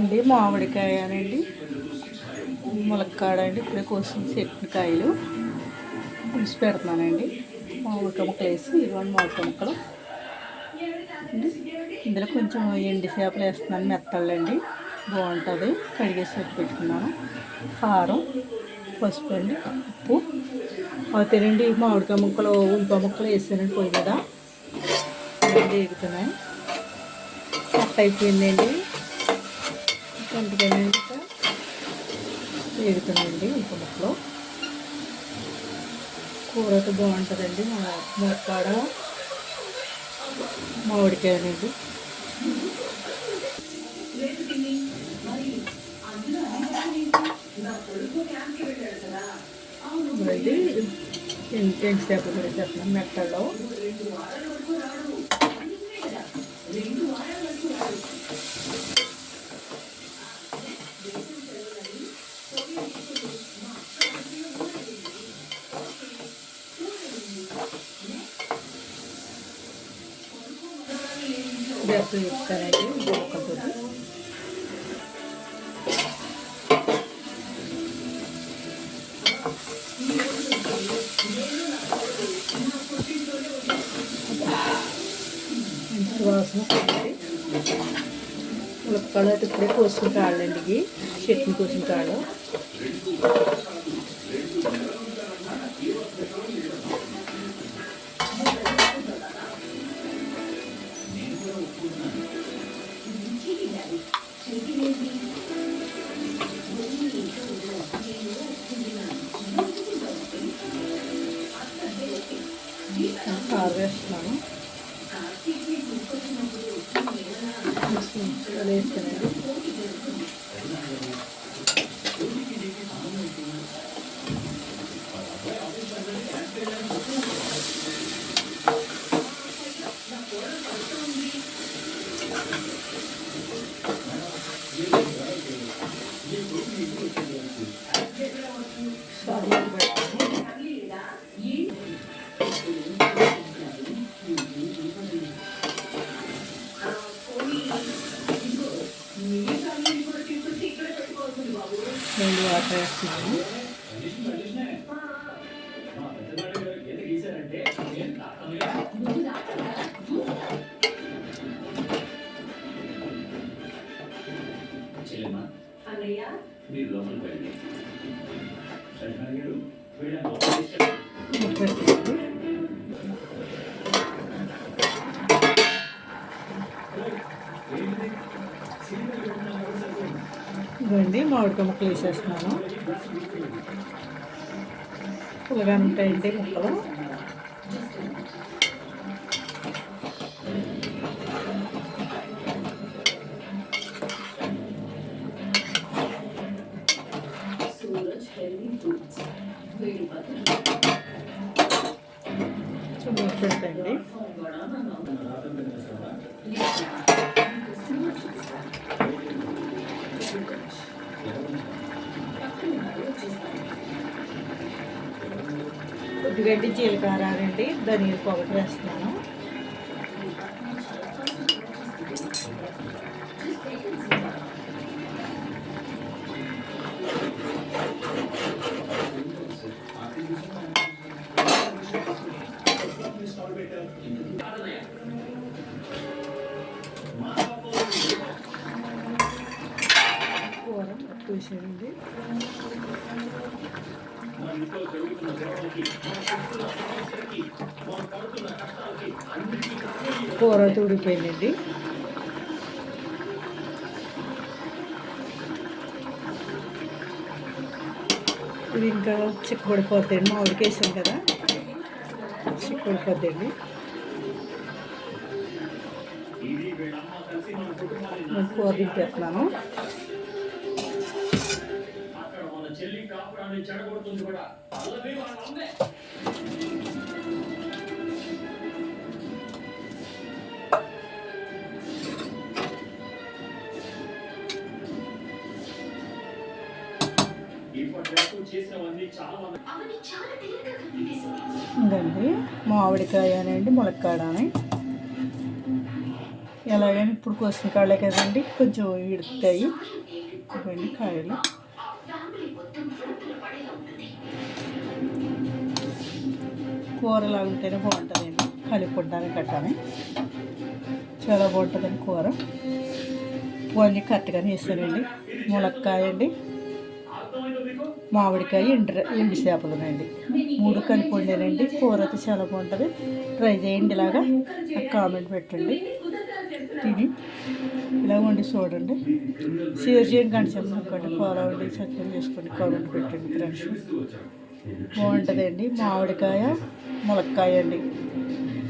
ఇదండి మామిడికాయనండి, ములక్కాడ అండి. ఇప్పుడే కోసం చెట్టు కాయలు పులుసు పెడుతున్నానండి. మామిడికాయ ముక్కలు వేసి ఇదిగోండి మామిడికాయ ముక్కలు. ఇందులో కొంచెం ఎండి చేపలు వేస్తున్నాను, మెత్తళ్ళండి, బాగుంటుంది. కడిగేసి పెట్టుకున్నాను. కారం, పసుపు అండి, ఉప్పు అవుతాయండి. మామిడికాయ ముక్కలు ఉల్లిపాయ ముక్కలు వేసానండి పొయ్యి మీద. వేగుతున్నాయి. కట్ అయిపోయిందండి. గంటకైనా వేగుతున్నాయండి ఉల్లిపాయ ముక్కలు. కూర అయితే బాగుంటుందండి. ములక్కాడ మామిడికాయనండి. ఎంతసేపు కూడా చేస్తున్నాం మెత్తల్లో. వేపు ఇస్తానండి ముక్కలతో. మంచి వాసన వస్తుంది. ములక్కాడలు అయితే ఇప్పుడే కోసుకుని కాళ్ళండి. ఇవి చట్నీ కోసిన కాళ్ళు. కారం వేస్తున్నాను. వేస్తానండి. నేను వాటర్ వేస్తున్నాను. ఇవ్వండి మామిడికాయ ముక్కలు వేసేస్తున్నాను. పుల్లగా ఉంటాయండి ముక్కలు. చూడండి కొద్దిగడ్డి జీలకర్ర అండి, ధనియాల పౌడర్ వేస్తున్నాను. కూర చూసేయండి. కూర ఉడికిపోయిందండి. ఇది ఇంకా చిక్కబడిపోద్దండి. మామిడికి వేసాం కదా, చిక్కబడిపోద్దండి. కూర దింపేస్తున్నాను. ఇంకండి మామిడికాయ అనండి, ములక్కాడ అని ఎలాగైనా ఇప్పుడు కోసిన కాళ్ళే కదండి, కొంచెం ఇడుతాయి ఇవన్నీ కాయలు. కూరలా ఉంటేనే బాగుంటుందండి, కలిపొడ్డానికి గట్టానే చాలా బాగుంటుందండి కూర. ఇవన్నీ కరెక్ట్గానే వేసానండి. ములక్కాయ అండి, మామిడికాయ, ఎండు చేపలునండి, 3 కలిపి వండానండి. కూర అయితే చాలా బాగుంటుంది. ట్రై చేయండి, ఇలాగా నాకు కామెంట్ పెట్టండి. తిని ఇలా వండి చూడండి, షేర్ చేయండి, కనిసం నొక్కండి, ఫాలో అవ్వండి, సబ్స్క్రైబ్ చేసుకోండి, కామెంట్ పెట్టండి ఫ్రెండ్స్. బాగుంటుందండి. మామిడికాయ, ములక్కాయ అండి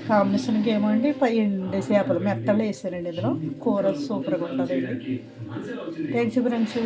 కాంబినేషన్కి ఏమో అండి. ఎండు చేపలు మెత్తలు వేసానండి ఇందులో. కూర సూపర్గా ఉంటుందండి. Thanks friends.